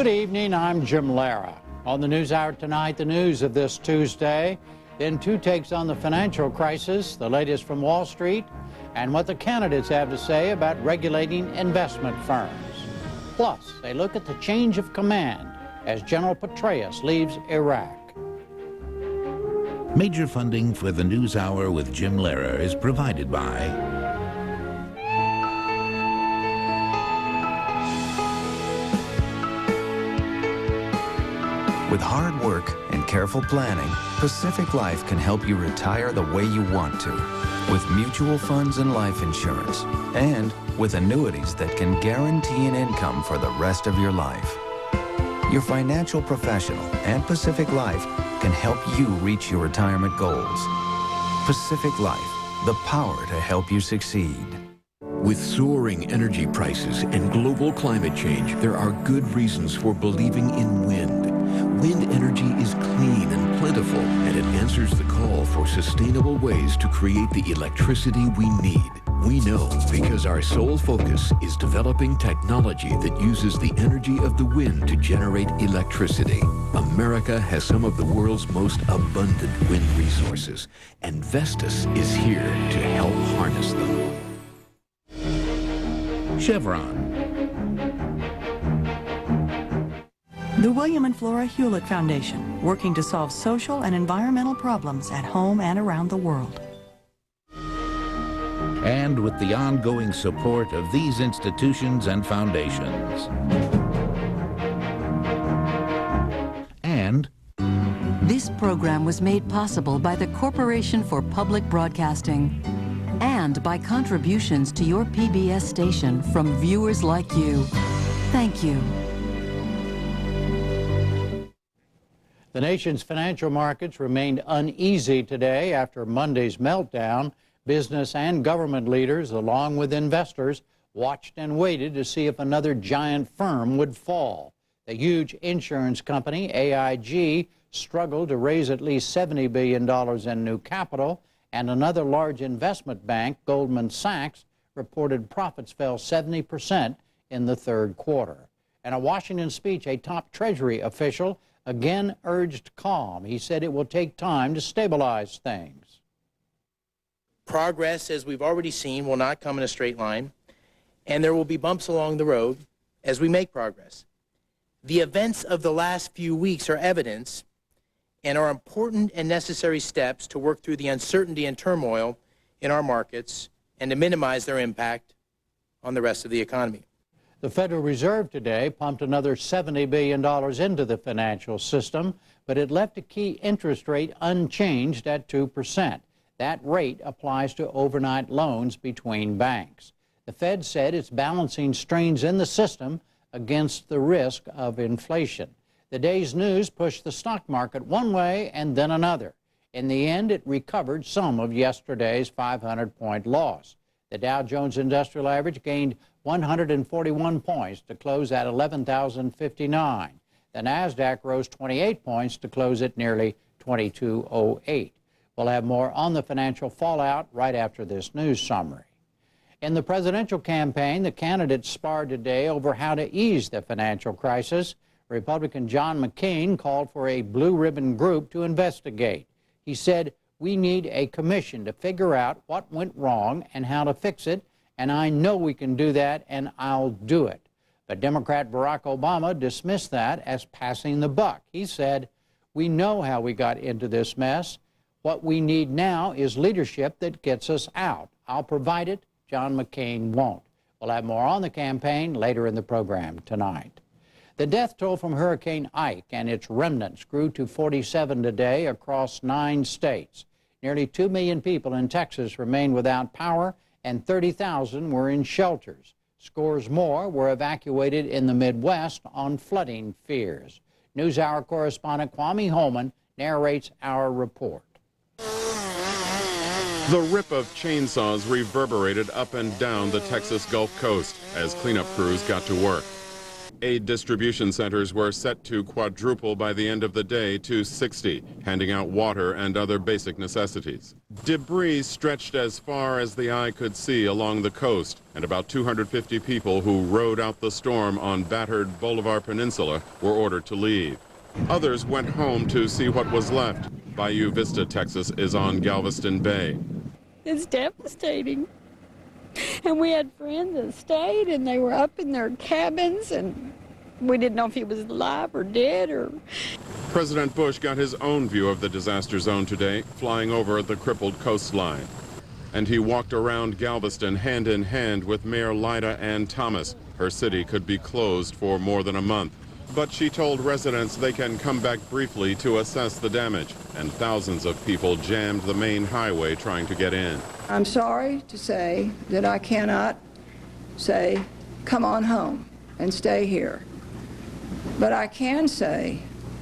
Good evening, I'm Jim Lara. On the NewsHour tonight, the news of this Tuesday, then two takes on the financial crisis, the latest from Wall Street, and what the candidates have to say about regulating investment firms. Plus, they look at the change of command as General Petraeus leaves Iraq. Major funding for the NewsHour with Jim Lehrer is provided by With hard work and careful planning, Pacific Life can help you retire the way you want to, with mutual funds and life insurance, and with annuities that can guarantee an income for the rest of your life. Your financial professional and Pacific Life can help you reach your retirement goals. Pacific Life, the power to help you succeed. With soaring energy prices and global climate change, there are good reasons for believing in wind. Wind energy is clean and plentiful, and it answers the call for sustainable ways to create the electricity we need. We know because our sole focus is developing technology that uses the energy of the wind to generate electricity. America has some of the world's most abundant wind resources, and Vestas is here to help harness them. Chevron. The William and Flora Hewlett Foundation, working to solve social and environmental problems at home and around the world. And with the ongoing support of these institutions and foundations. And this program was made possible by the Corporation for Public Broadcasting and by contributions to your PBS station from viewers like you. Thank you. The nation's financial markets remained uneasy today after Monday's meltdown. Business and government leaders, along with investors, watched and waited to see if another giant firm would fall. The huge insurance company, AIG, struggled to raise at least $70 billion in new capital, and another large investment bank, Goldman Sachs, reported profits fell 70% in the third quarter. In a Washington speech, a top Treasury official again urged calm. He said it will take time to stabilize things. Progress, as we've already seen, will not come in a straight line, and there will be bumps along the road as we make progress. The events of the last few weeks are evidence and are important and necessary steps to work through the uncertainty and turmoil in our markets and to minimize their impact on the rest of the economy. The Federal Reserve today pumped another $70 billion into the financial system, but it left a key interest rate unchanged at 2%. That rate applies to overnight loans between banks. The Fed said it's balancing strains in the system against the risk of inflation. The day's news pushed the stock market one way and then another. In the end, it recovered some of yesterday's 500-point loss. The Dow Jones Industrial Average gained 141 points to close at 11,059. The NASDAQ rose 28 points to close at nearly 2208. We'll have more on the financial fallout right after this news summary. In the presidential campaign, the candidates sparred today over how to ease the financial crisis. Republican John McCain called for a blue ribbon group to investigate. He said, "We need a commission to figure out what went wrong and how to fix it, and I know we can do that, and I'll do it." But Democrat Barack Obama dismissed that as passing the buck. He said, "We know how we got into this mess. What we need now is leadership that gets us out. I'll provide it. John McCain won't." We'll have more on the campaign later in the program tonight. The death toll from Hurricane Ike and its remnants grew to 47 today across 9 states. Nearly 2 million people in Texas remain without power, and 30,000 were in shelters. Scores more were evacuated in the Midwest on flooding fears. NewsHour correspondent Kwame Holman narrates our report. The rip of chainsaws reverberated up and down the Texas Gulf Coast as cleanup crews got to work. Aid distribution centers were set to quadruple by the end of the day to 60, handing out water and other basic necessities. Debris stretched as far as the eye could see along the coast, and about 250 people who rode out the storm on battered Bolivar Peninsula were ordered to leave. Others went home to see what was left. Bayou Vista, Texas is on Galveston Bay. It's devastating. And we had friends that stayed, and they were up in their cabins, and we didn't know if he was alive or dead or... President Bush got his own view of the disaster zone today, flying over the crippled coastline. And he walked around Galveston hand in hand with Mayor Lyda Ann Thomas. Her city could be closed for more than a month. But she told residents they can come back briefly to assess the damage, and thousands of people jammed the main highway trying to get in. I'm sorry to say that I cannot say, come on home and stay here. But I can say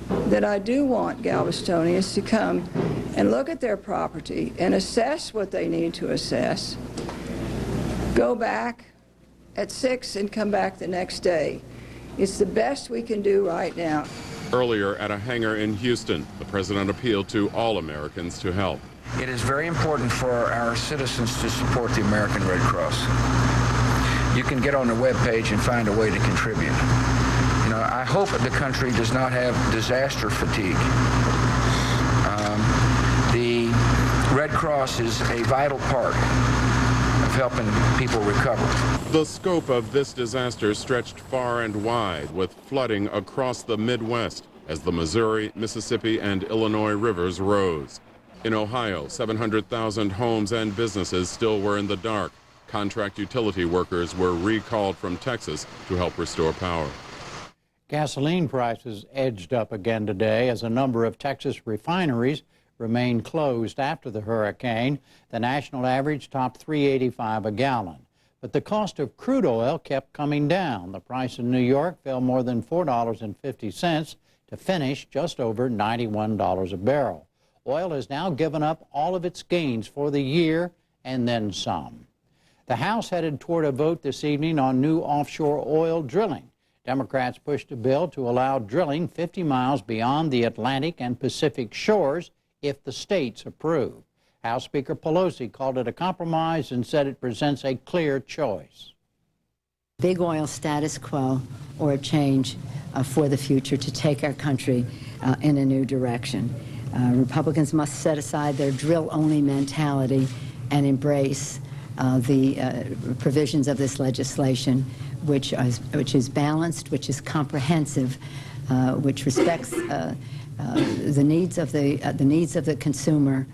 that I do want Galvestonians to come and look at their property and assess what they need to assess, go back at 6 and come back the next day. It's the best we can do right now. Earlier at a hangar in Houston, the president appealed to all Americans to help. It is very important for our citizens to support the American Red Cross. You can get on the webpage and find a way to contribute. You know, I hope the country does not have disaster fatigue. The Red Cross is a vital part of helping people recover. The scope of this disaster stretched far and wide, with flooding across the Midwest as the Missouri, Mississippi, and Illinois rivers rose. In Ohio, 700,000 homes and businesses still were in the dark. Contract utility workers were recalled from Texas to help restore power. Gasoline prices edged up again today as a number of Texas refineries remained closed after the hurricane. The national average topped $3.85 a gallon. But the cost of crude oil kept coming down. The price in New York fell more than $4.50 to finish just over $91 a barrel. Oil has now given up all of its gains for the year and then some. The House headed toward a vote this evening on new offshore oil drilling. Democrats pushed a bill to allow drilling 50 miles beyond the Atlantic and Pacific shores if the states approve. House Speaker Pelosi called it a compromise and said it presents a clear choice. Big oil status quo or a change for the future to take our country in a new direction. Republicans must set aside their drill-only mentality and embrace the provisions of this legislation, which is balanced, which is comprehensive, which respects the needs of the consumer,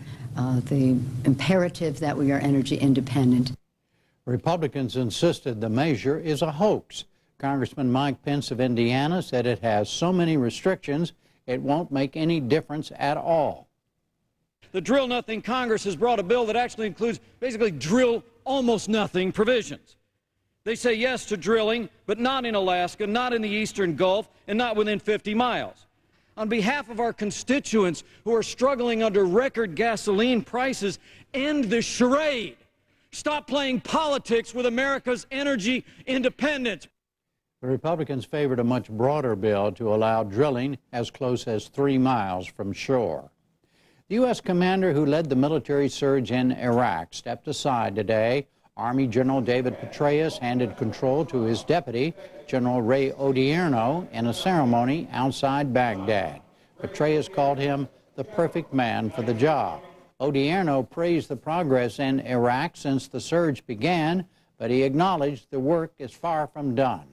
the imperative that we are energy independent. Republicans insisted the measure is a hoax. Congressman Mike Pence of Indiana said it has so many restrictions it won't make any difference at all. The drill nothing Congress has brought a bill that actually includes basically drill almost nothing provisions. They say yes to drilling, but not in Alaska, not in the Eastern Gulf, and not within 50 miles. On behalf of our constituents who are struggling under record gasoline prices, end this charade. Stop playing politics with America's energy independence. The Republicans favored a much broader bill to allow drilling as close as 3 miles from shore. The U.S. commander who led the military surge in Iraq stepped aside today. Army General David Petraeus handed control to his deputy, General Ray Odierno, in a ceremony outside Baghdad. Petraeus called him the perfect man for the job. Odierno praised the progress in Iraq since the surge began, but he acknowledged the work is far from done.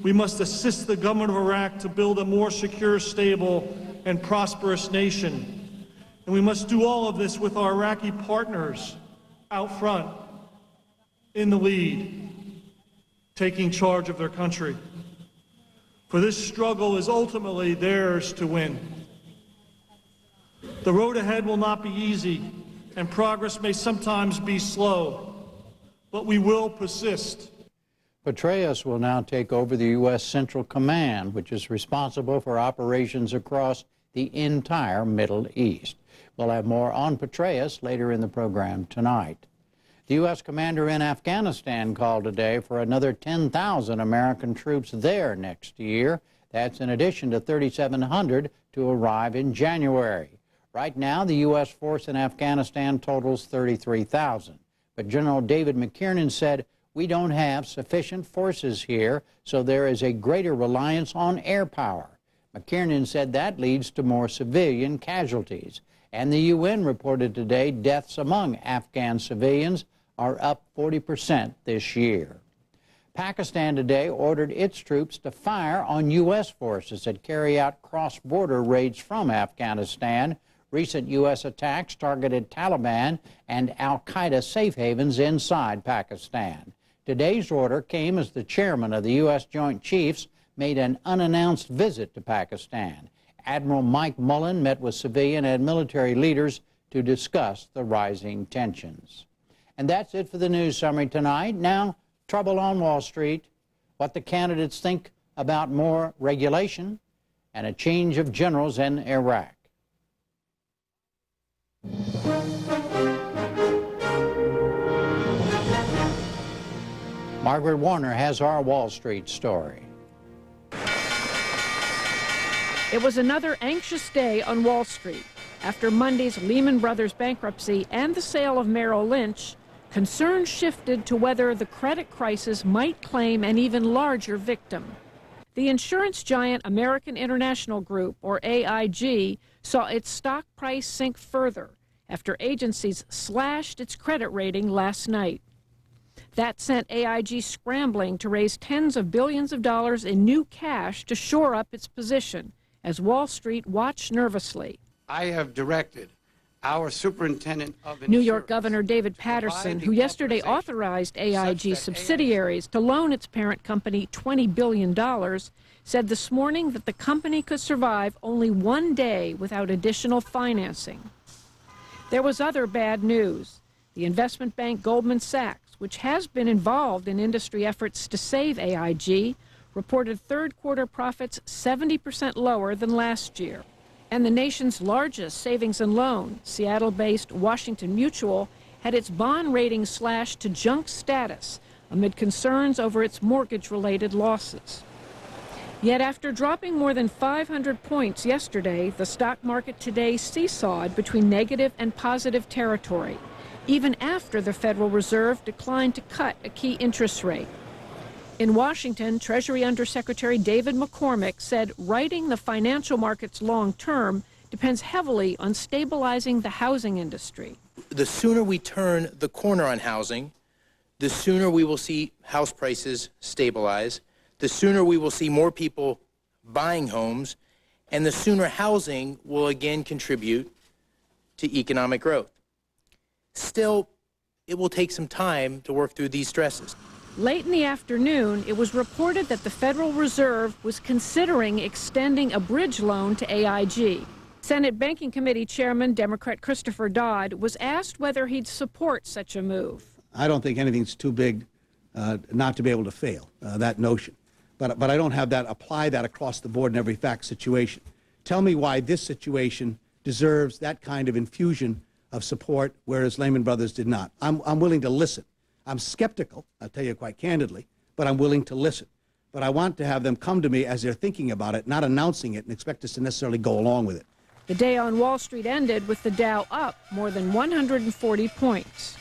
We must assist the government of Iraq to build a more secure, stable, and prosperous nation. And we must do all of this with our Iraqi partners out front, in the lead, taking charge of their country. For this struggle is ultimately theirs to win. The road ahead will not be easy, and progress may sometimes be slow, but we will persist. Petraeus will now take over the U.S. Central Command, which is responsible for operations across the entire Middle East. We'll have more on Petraeus later in the program tonight. The U.S. commander in Afghanistan called today for another 10,000 American troops there next year. That's in addition to 3,700 to arrive in January. Right now, the U.S. force in Afghanistan totals 33,000. But General David McKiernan said, "We don't have sufficient forces here, so there is a greater reliance on air power." McKiernan said that leads to more civilian casualties. And the UN reported today deaths among Afghan civilians are up 40% this year. Pakistan today ordered its troops to fire on U.S. forces that carry out cross-border raids from Afghanistan. Recent U.S. attacks targeted Taliban and al-Qaeda safe havens inside Pakistan. Today's order came as the chairman of the U.S. Joint Chiefs made an unannounced visit to Pakistan. Admiral Mike Mullen met with civilian and military leaders to discuss the rising tensions. And that's it for the news summary tonight. Now, trouble on Wall Street, what the candidates think about more regulation, and a change of generals in Iraq. Margaret Warner has our Wall Street story. It was another anxious day on Wall Street. After Monday's Lehman Brothers bankruptcy and the sale of Merrill Lynch, concerns shifted to whether the credit crisis might claim an even larger victim. The insurance giant American International Group, or AIG, saw its stock price sink further after agencies slashed its credit rating last night. That sent AIG scrambling to raise tens of billions of dollars in new cash to shore up its position, as Wall Street watched nervously. I have directed our superintendent of insurance, New York Governor David Paterson, who yesterday authorized AIG subsidiaries to loan its parent company $20 billion, said this morning that the company could survive only one day without additional financing. There was other bad news. The investment bank Goldman Sachs, which has been involved in industry efforts to save AIG, reported third-quarter profits 70% lower than last year. And the nation's largest savings and loan, Seattle-based Washington Mutual, had its bond rating slashed to junk status amid concerns over its mortgage-related losses. Yet after dropping more than 500 points yesterday, the stock market today seesawed between negative and positive territory, even after the Federal Reserve declined to cut a key interest rate. In Washington, Treasury Undersecretary David McCormick said righting the financial markets long-term depends heavily on stabilizing the housing industry. The sooner we turn the corner on housing, the sooner we will see house prices stabilize, the sooner we will see more people buying homes, and the sooner housing will again contribute to economic growth. Still, it will take some time to work through these stresses. Late in the afternoon, it was reported that the Federal Reserve was considering extending a bridge loan to AIG. Senate Banking Committee Chairman, Democrat Christopher Dodd, was asked whether he'd support such a move. I don't think anything's too big not to be able to fail, that notion. But I don't have that, apply that across the board in every fact situation. Tell me why this situation deserves that kind of infusion of support, whereas Lehman Brothers did not. I'm willing to listen. I'm skeptical, I'll tell you quite candidly, but I'm willing to listen. But I want to have them come to me as they're thinking about it, not announcing it and expect us to necessarily go along with it. The day on Wall Street ended with the Dow up more than 140 points.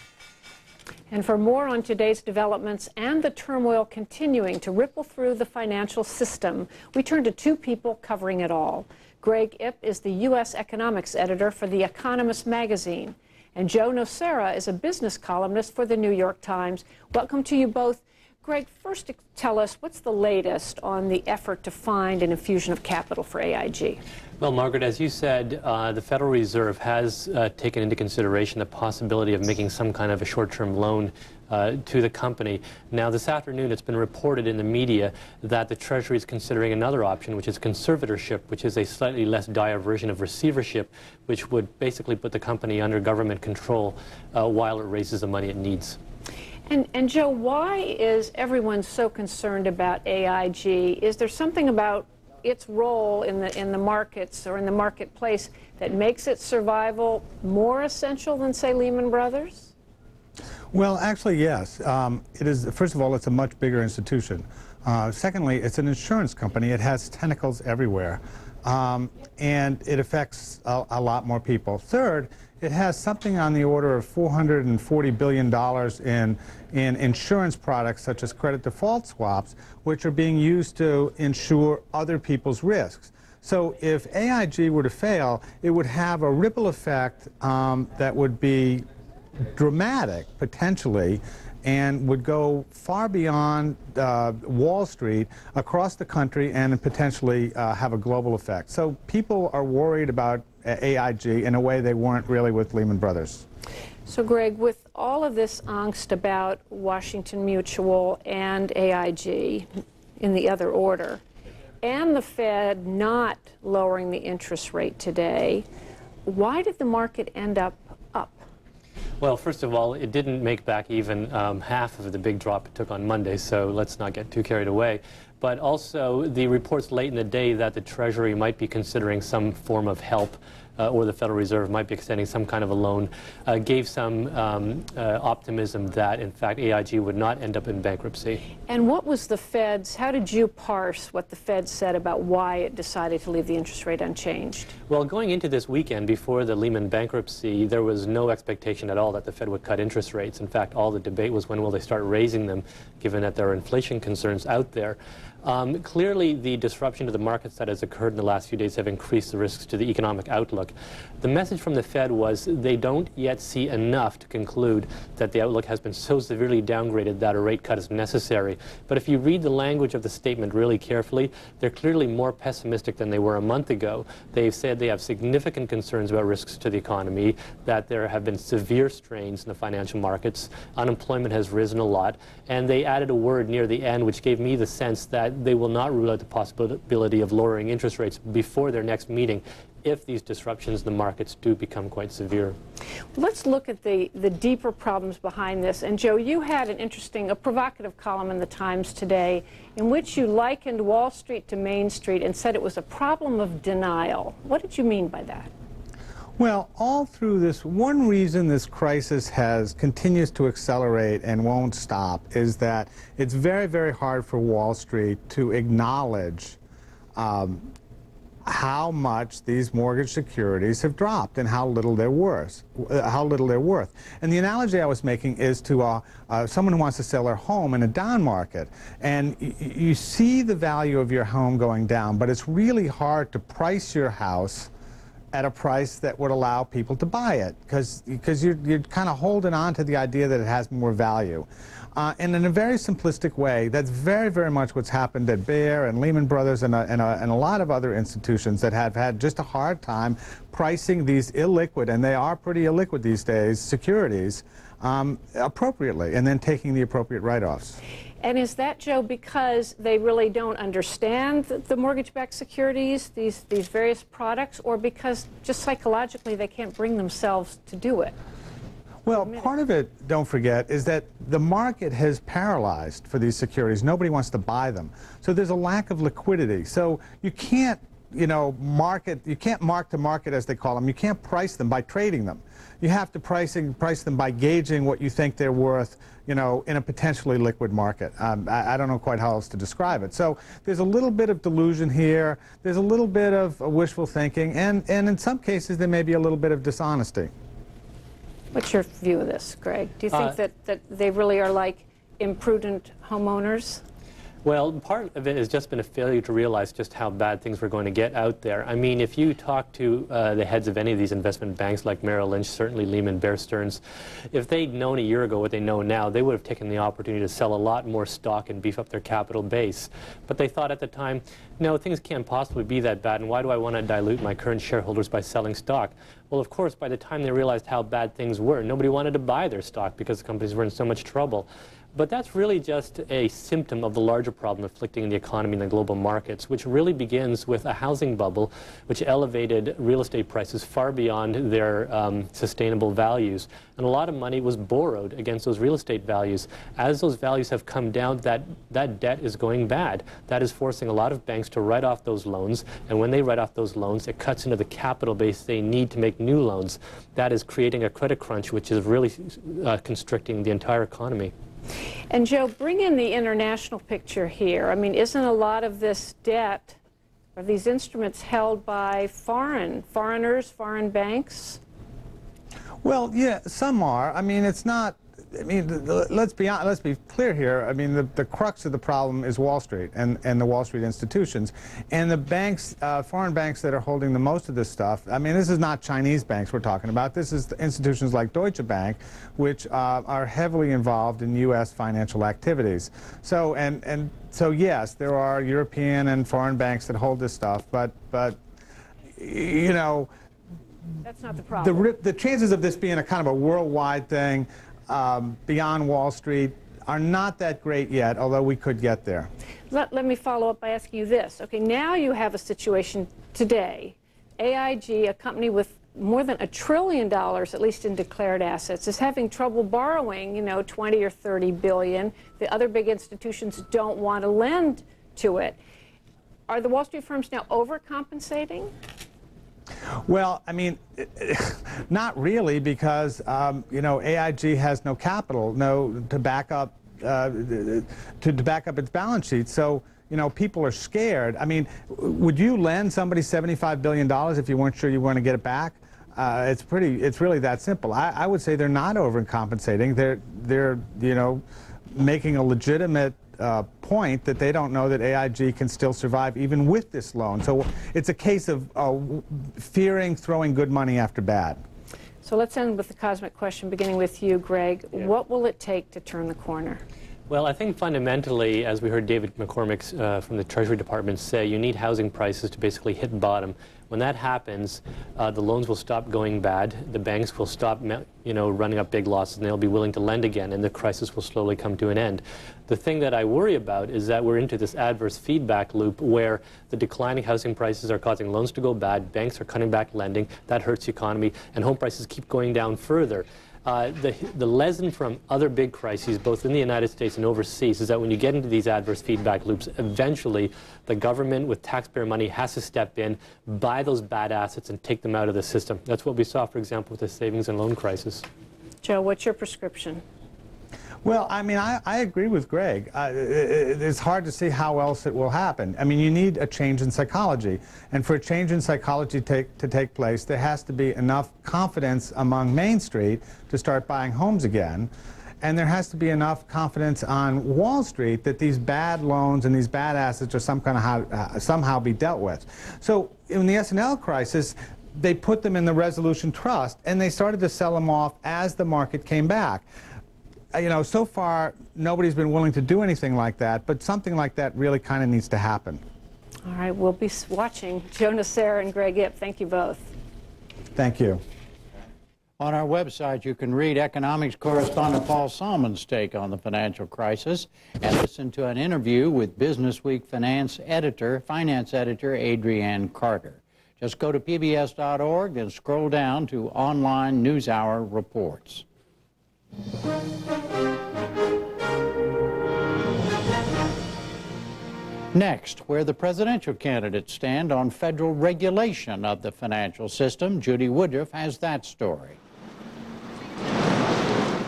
And for more on today's developments and the turmoil continuing to ripple through the financial system, we turn to two people covering it all. Greg Ip is the U.S. economics editor for The Economist magazine, and Joe Nocera is a business columnist for the New York Times. Welcome to you both. Greg, first tell us what's the latest on the effort to find an infusion of capital for AIG? Well, Margaret, as you said, the Federal Reserve has taken into consideration the possibility of making some kind of a short-term loan to the company. Now, this afternoon, it's been reported in the media that the Treasury is considering another option, which is conservatorship, which is a slightly less dire version of receivership, which would basically put the company under government control while it raises the money it needs. And Joe, why is everyone so concerned about AIG? Is there something about its role in the markets or in the marketplace that makes its survival more essential than, say, Lehman Brothers? Well, actually, yes. It is. First of all, it's a much bigger institution. Secondly, it's an insurance company. It has tentacles everywhere, and it affects a lot more people. Third, it has something on the order of $440 billion in insurance products such as credit default swaps, which are being used to insure other people's risks. So if AIG were to fail, it would have a ripple effect that would be dramatic, potentially, and would go far beyond Wall Street, across the country, and potentially have a global effect. So people are worried about AIG in a way they weren't really with Lehman Brothers. So, Greg, with all of this angst about Washington Mutual and AIG in the other order, and the Fed not lowering the interest rate today, why did the market end up up? Well, first of all, it didn't make back even half of the big drop it took on Monday, so let's not get too carried away. But also, the reports late in the day that the Treasury might be considering some form of help, or the Federal Reserve might be extending some kind of a loan, gave some optimism that, in fact, AIG would not end up in bankruptcy. And what was the Fed's, how did you parse what the Fed said about why it decided to leave the interest rate unchanged? Well, going into this weekend before the Lehman bankruptcy, there was no expectation at all that the Fed would cut interest rates. In fact, all the debate was when will they start raising them, given that there are inflation concerns out there. Clearly, the disruption to the markets that has occurred in the last few days have increased the risks to the economic outlook. The message from the Fed was they don't yet see enough to conclude that the outlook has been so severely downgraded that a rate cut is necessary. But if you read the language of the statement really carefully, they're clearly more pessimistic than they were a month ago. They've said they have significant concerns about risks to the economy, that there have been severe strains in the financial markets, unemployment has risen a lot, and they added a word near the end which gave me the sense that they will not rule out the possibility of lowering interest rates before their next meeting if these disruptions in the markets do become quite severe. Let's look at the deeper problems behind this. And Joe, you had an interesting, a provocative column in the Times today in which you likened Wall Street to Main Street and said it was a problem of denial. What did you mean by that? Well, all through this, one reason this crisis continues to accelerate and won't stop is that it's very, very hard for Wall Street to acknowledge how much these mortgage securities have dropped and how little they're worth. And the analogy I was making is to someone who wants to sell their home in a down market, and you see the value of your home going down, but it's really hard to price your house at a price that would allow people to buy it, because you're kind of holding on to the idea that it has more value. And in a very simplistic way, that's very, very much what's happened at Bear and Lehman Brothers and a lot of other institutions that have had just a hard time pricing these illiquid, and they are pretty illiquid these days, securities, appropriately, and then taking the appropriate write-offs. And is that, Joe, because they really don't understand the mortgage-backed securities, these various products, or because just psychologically they can't bring themselves to do it? Well, part of it, don't forget, is that the market has paralyzed for these securities. Nobody wants to buy them. So there's a lack of liquidity. So you can't, you can't mark to market, as they call them. You can't price them by trading them. You have to price them by gauging what you think they're worth, in a potentially liquid market. I don't know quite how else to describe it. So there's a little bit of delusion here. There's a little bit of wishful thinking, and in some cases there may be a little bit of dishonesty. What's your view of this, Greg? Do you think that they really are like imprudent homeowners? Well, part of it has just been a failure to realize just how bad things were going to get out there. I mean, if you talk to the heads of any of these investment banks like Merrill Lynch, certainly Lehman, Bear Stearns, if they'd known a year ago what they know now, they would have taken the opportunity to sell a lot more stock and beef up their capital base. But they thought at the time, no, things can't possibly be that bad, and why do I want to dilute my current shareholders by selling stock? Well, of course, by the time they realized how bad things were, nobody wanted to buy their stock because the companies were in so much trouble. But that's really just a symptom of the larger problem afflicting the economy and the global markets, which really begins with a housing bubble which elevated real estate prices far beyond their sustainable values. And a lot of money was borrowed against those real estate values. As those values have come down, that debt is going bad. That is forcing a lot of banks to write off those loans. And when they write off those loans, it cuts into the capital base they need to make new loans. That is creating a credit crunch, which is really constricting the entire economy. And Joe, bring in the international picture here. I mean, isn't a lot of this debt, or these instruments, held by foreigners, foreign banks? Well, yeah, some are. I mean, it's not. I mean, let's be clear here. I mean, the crux of the problem is Wall Street and the Wall Street institutions. And the banks, foreign banks that are holding the most of this stuff, I mean, this is not Chinese banks we're talking about. This is the institutions like Deutsche Bank, which are heavily involved in U.S. financial activities. So, so yes, there are European and foreign banks that hold this stuff, but you know, that's not the problem. The chances of this being a kind of a worldwide thing beyond Wall Street are not that great yet, although we could get there. Let me follow up by asking you this. Okay, now you have a situation today. AIG, a company with more than $1 trillion, at least in declared assets, is having trouble borrowing, you know, 20 or 30 billion. The other big institutions don't want to lend to it. Are the Wall Street firms now overcompensating? Well, I mean, not really, because you know, AIG has no capital, to back up its balance sheet. So, you know, people are scared. I mean, would you lend somebody $75 billion if you weren't sure you were going to get it back? It's really that simple. I would say they're not overcompensating. They're you know, making a legitimate point that they don't know that AIG can still survive even with this loan. So it's a case of fearing throwing good money after bad. So let's end with the cosmic question, beginning with you, Greg. Yeah. What will it take to turn the corner? Well, I think fundamentally, as we heard David McCormick from the Treasury Department say, you need housing prices to basically hit bottom. When that happens, the loans will stop going bad, the banks will stop, you know, running up big losses, and they'll be willing to lend again, and the crisis will slowly come to an end. The thing that I worry about is that we're into this adverse feedback loop where the declining housing prices are causing loans to go bad, banks are cutting back lending, that hurts the economy, and home prices keep going down further. The lesson from other big crises, both in the United States and overseas, is that when you get into these adverse feedback loops, eventually the government with taxpayer money has to step in, buy those bad assets, and take them out of the system. That's what we saw, for example, with the savings and loan crisis. Joe, what's your prescription? Well, I mean, I agree with Greg. It's hard to see how else it will happen. I mean, you need a change in psychology. And for a change in psychology to take place, there has to be enough confidence among Main Street to start buying homes again. And there has to be enough confidence on Wall Street that these bad loans and these bad assets are somehow be dealt with. So in the S&L crisis, they put them in the Resolution Trust, and they started to sell them off as the market came back. You know, so far, nobody's been willing to do anything like that, but something like that really kind of needs to happen. All right, we'll be watching. Joe Nacera and Greg Ip, thank you both. Thank you. On our website, you can read economics correspondent Paul Salmon's take on the financial crisis and listen to an interview with Business Week finance editor Adrienne Carter. Just go to pbs.org and scroll down to Online NewsHour Reports. Next, where the presidential candidates stand on federal regulation of the financial system, Judy Woodruff has that story.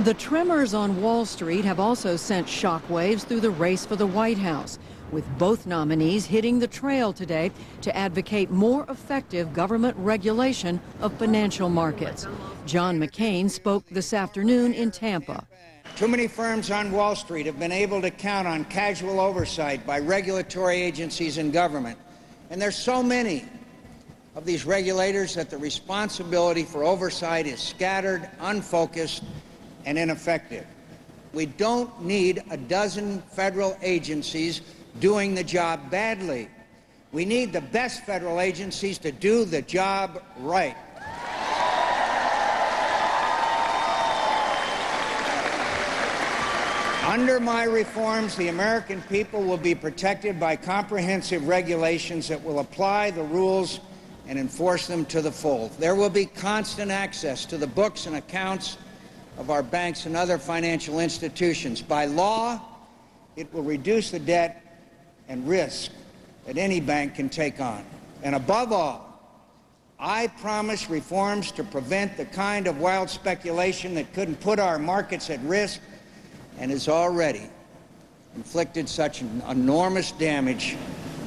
The tremors on Wall Street have also sent shockwaves through the race for the White House, with both nominees hitting the trail today to advocate more effective government regulation of financial markets. John McCain spoke this afternoon in Tampa. Too many firms on Wall Street have been able to count on casual oversight by regulatory agencies and government. And there's so many of these regulators that the responsibility for oversight is scattered, unfocused, and ineffective. We don't need a dozen federal agencies doing the job badly. We need the best federal agencies to do the job right. Under my reforms, the American people will be protected by comprehensive regulations that will apply the rules and enforce them to the full. There will be constant access to the books and accounts of our banks and other financial institutions. By law, it will reduce the debt and risk that any bank can take on. And above all, I promise reforms to prevent the kind of wild speculation that couldn't put our markets at risk and has already inflicted such enormous damage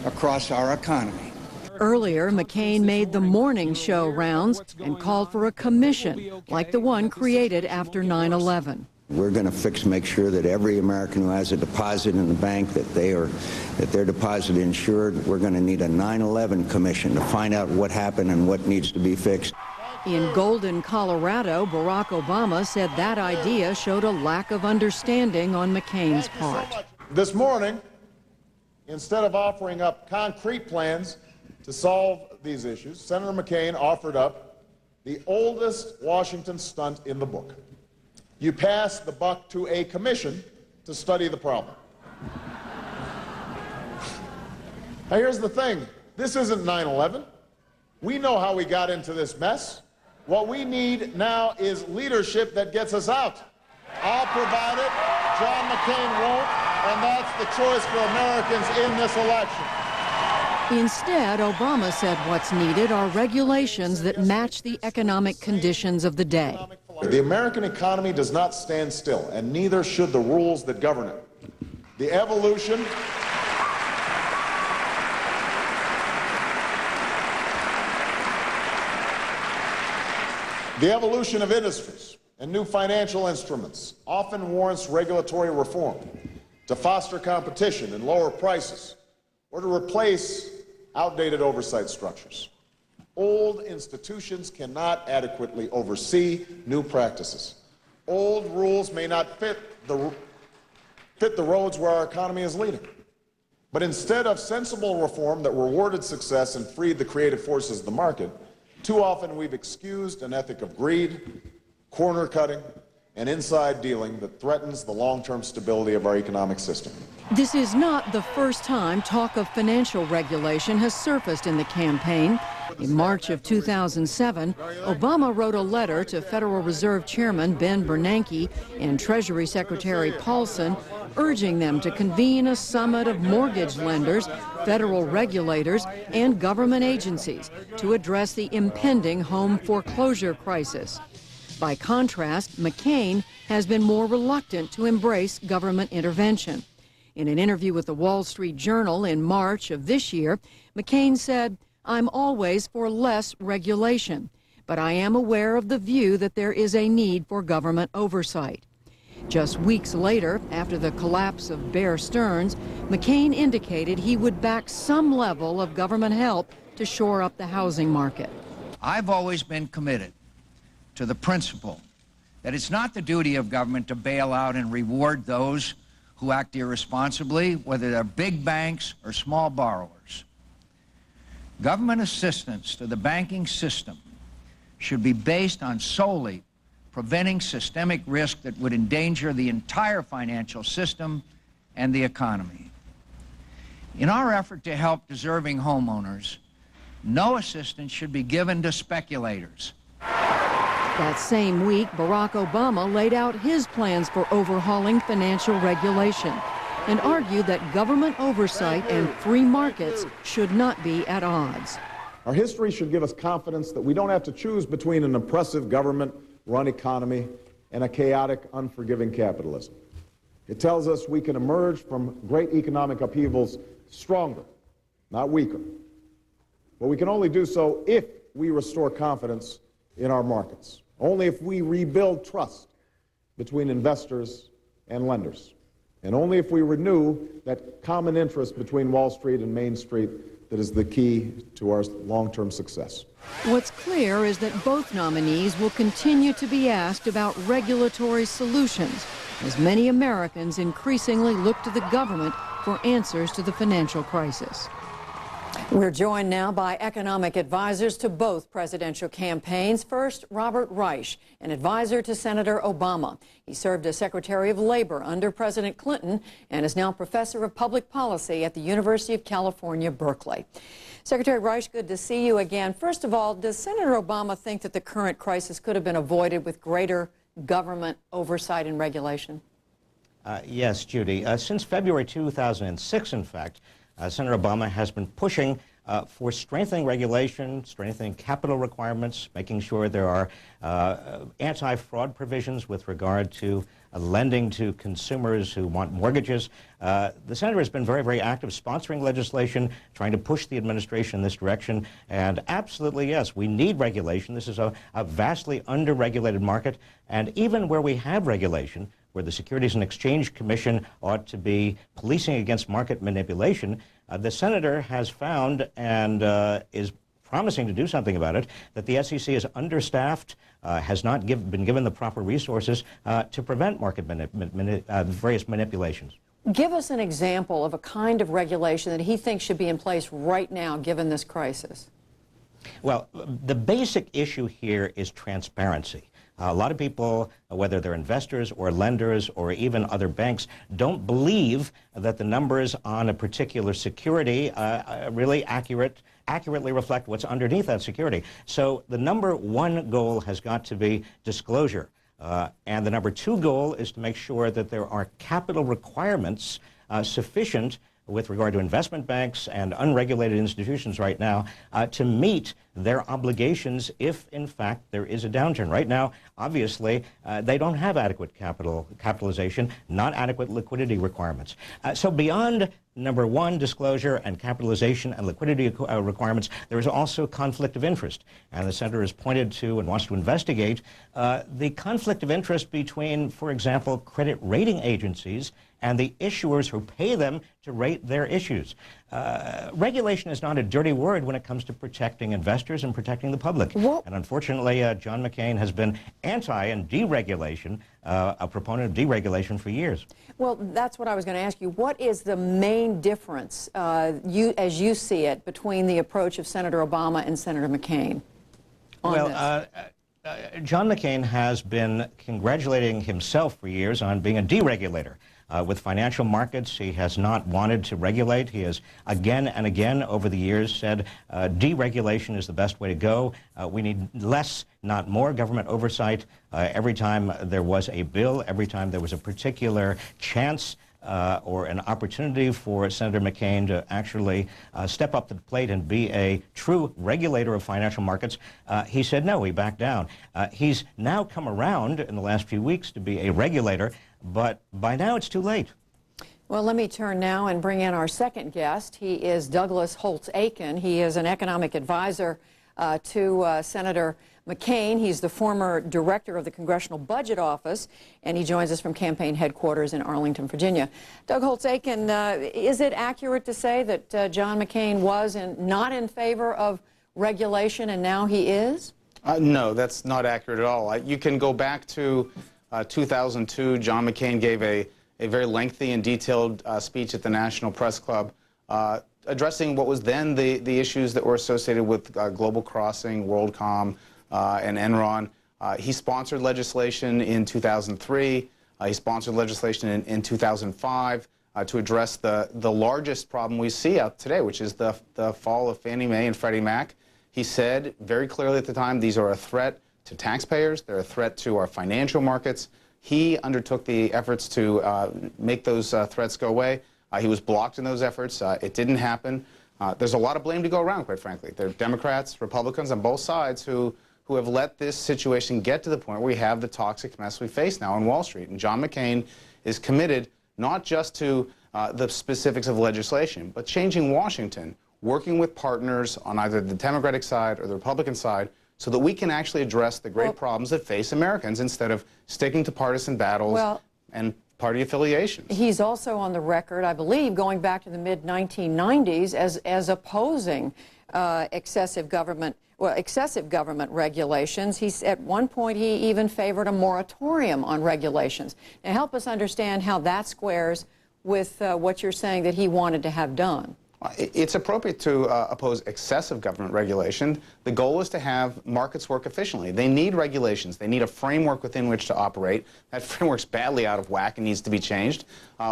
across our economy. Earlier, McCain made the morning show rounds and called for a commission like the one created after 9/11. We're going to make sure that every American who has a deposit in the bank, that their deposit insured. We're going to need a 9/11 commission to find out what happened and what needs to be fixed. In Golden, Colorado, Barack Obama said that idea showed a lack of understanding on McCain's part. This morning, instead of offering up concrete plans to solve these issues, Senator McCain offered up the oldest Washington stunt in the book. You pass the buck to a commission to study the problem. Now here's the thing, this isn't 9/11. We know how we got into this mess. What we need now is leadership that gets us out. I'll provide it, John McCain won't, and that's the choice for Americans in this election. Instead, Obama said what's needed are regulations that match the economic conditions of the day. The American economy does not stand still, and neither should the rules that govern it. The evolution of industries and new financial instruments often warrants regulatory reform to foster competition and lower prices, or to replace outdated oversight structures. Old institutions cannot adequately oversee new practices. Old rules may not fit the roads where our economy is leading. But instead of sensible reform that rewarded success and freed the creative forces of the market, too often we've excused an ethic of greed, corner cutting, and inside dealing that threatens the long-term stability of our economic system. This is not the first time talk of financial regulation has surfaced in the campaign. In March of 2007, Obama wrote a letter to Federal Reserve Chairman Ben Bernanke and Treasury Secretary Paulson, urging them to convene a summit of mortgage lenders, federal regulators, and government agencies to address the impending home foreclosure crisis. By contrast, McCain has been more reluctant to embrace government intervention. In an interview with the Wall Street Journal in March of this year, McCain said, "I'm always for less regulation, but I am aware of the view that there is a need for government oversight." Just weeks later, after the collapse of Bear Stearns, McCain indicated he would back some level of government help to shore up the housing market. I've always been committed to the principle that it's not the duty of government to bail out and reward those who act irresponsibly, whether they're big banks or small borrowers. Government assistance to the banking system should be based on solely preventing systemic risk that would endanger the entire financial system and the economy. In our effort to help deserving homeowners, no assistance should be given to speculators. That same week, Barack Obama laid out his plans for overhauling financial regulation and argued that government oversight and free markets should not be at odds. Our history should give us confidence that we don't have to choose between an oppressive government-run economy and a chaotic, unforgiving capitalism. It tells us we can emerge from great economic upheavals stronger, not weaker. But we can only do so if we restore confidence in our markets, only if we rebuild trust between investors and lenders, and only if we renew that common interest between Wall Street and Main Street that is the key to our long-term success. What's clear is that both nominees will continue to be asked about regulatory solutions as many Americans increasingly look to the government for answers to the financial crisis. We're joined now by economic advisors to both presidential campaigns. First, Robert Reich, an advisor to Senator Obama. He served as Secretary of Labor under President Clinton and is now Professor of Public Policy at the University of California, Berkeley. Secretary Reich, good to see you again. First of all, does Senator Obama think that the current crisis could have been avoided with greater government oversight and regulation? Yes, Judy. Since February 2006, in fact, Senator Obama has been pushing for strengthening regulation, strengthening capital requirements, making sure there are anti-fraud provisions with regard to lending to consumers who want mortgages. The Senator has been very, very active sponsoring legislation, trying to push the administration in this direction. And absolutely, yes, we need regulation. This is a vastly under-regulated market. And even where we have regulation, where the Securities and Exchange Commission ought to be policing against market manipulation, the Senator has found and is promising to do something about it, that the SEC is understaffed, has not been given the proper resources to prevent market various manipulations. Give us an example of a kind of regulation that he thinks should be in place right now, given this crisis. Well, the basic issue here is transparency. A lot of people, whether they're investors or lenders or even other banks, don't believe that the numbers on a particular security really accurately reflect what's underneath that security. So the number one goal has got to be disclosure. And the number two goal is to make sure that there are capital requirements sufficient with regard to investment banks and unregulated institutions right now to meet their obligations if, in fact, there is a downturn. Right now, obviously, they don't have adequate capitalization, not adequate liquidity requirements. So beyond number one, disclosure and capitalization and liquidity requirements, there is also conflict of interest. And the Senator has pointed to and wants to investigate the conflict of interest between, for example, credit rating agencies and the issuers who pay them to rate their issues. Regulation is not a dirty word when it comes to protecting investors and protecting the public. And unfortunately, John McCain has been anti and deregulation, a proponent of deregulation for years. Well, that's what I was going to ask you. What is the main difference, as you see it, between the approach of Senator Obama and Senator McCain on this? John McCain has been congratulating himself for years on being a deregulator. With financial markets, he has not wanted to regulate. He has again and again over the years said deregulation is the best way to go. We need less, not more government oversight. Every time there was a bill, every time there was a particular chance or an opportunity for Senator McCain to actually step up to the plate and be a true regulator of financial markets, he said no, he backed down. He's now come around in the last few weeks to be a regulator, but by now it's too late. Well, let me turn now and bring in our second guest. He is Douglas Holtz-Eakin. He is an economic advisor to Senator McCain. He's the former director of the Congressional Budget Office, and he joins us from campaign headquarters in Arlington, Virginia. Doug Holtz-Eakin, is it accurate to say that John McCain was not in favor of regulation and now he is? No, that's not accurate at all. You can go back to 2002. John McCain gave a very lengthy and detailed speech at the National Press Club addressing what was then the issues that were associated with Global Crossing, WorldCom, and Enron. He sponsored legislation in 2003. He sponsored legislation in 2005 to address the largest problem we see out today, which is the fall of Fannie Mae and Freddie Mac. He said very clearly at the time, these are a threat to taxpayers, they're a threat to our financial markets. He undertook the efforts to make those threats go away. He was blocked in those efforts. It didn't happen. There's a lot of blame to go around, quite frankly. There are Democrats, Republicans on both sides who have let this situation get to the point where we have the toxic mess we face now on Wall Street. And John McCain is committed not just to the specifics of legislation, but changing Washington, working with partners on either the Democratic side or the Republican side so that we can actually address the great problems that face Americans instead of sticking to partisan battles and party affiliations. He's also on the record, I believe, going back to the mid-1990s as opposing excessive government regulations. At one point, he even favored a moratorium on regulations. Now, help us understand how that squares with what you're saying that he wanted to have done. It's appropriate to oppose excessive government regulation. The goal is to have markets work efficiently. They need regulations. They need a framework within which to operate. That framework's badly out of whack and needs to be changed.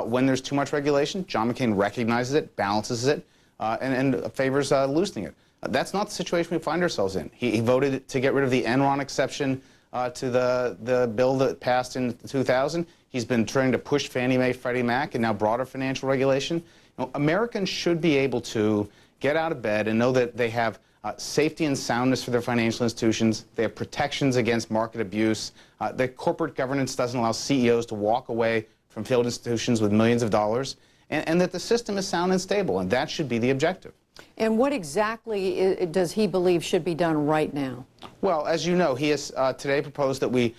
When there's too much regulation, John McCain recognizes it, balances it, and favors loosening it. That's not the situation we find ourselves in. He voted to get rid of the Enron exception to the bill that passed in 2000. He's been trying to push Fannie Mae, Freddie Mac, and now broader financial regulation. You know, Americans should be able to get out of bed and know that they have safety and soundness for their financial institutions. They have protections against market abuse. That corporate governance doesn't allow CEOs to walk away from failed institutions with millions of dollars, and that the system is sound and stable, and that should be the objective. And what exactly does he believe should be done right now? Well, as you know, he has today proposed that we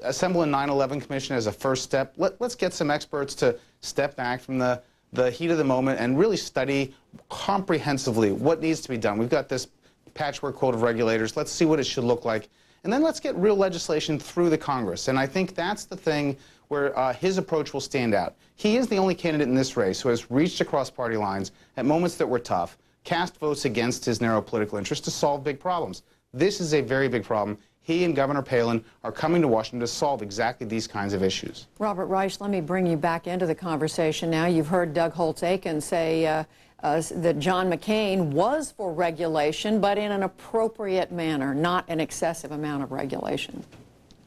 assemble a 9/11 commission as a first step. Let's get some experts to step back from the heat of the moment and really study comprehensively what needs to be done. We've got this patchwork quilt of regulators. Let's see what it should look like. And then let's get real legislation through the Congress. And I think that's the thing where his approach will stand out. He is the only candidate in this race who has reached across party lines at moments that were tough, cast votes against his narrow political interests to solve big problems. This is a very big problem. He and Governor Palin are coming to Washington to solve exactly these kinds of issues. Robert Reich, let me bring you back into the conversation now. You've heard Doug Holtz-Eakin say that John McCain was for regulation, but in an appropriate manner, not an excessive amount of regulation.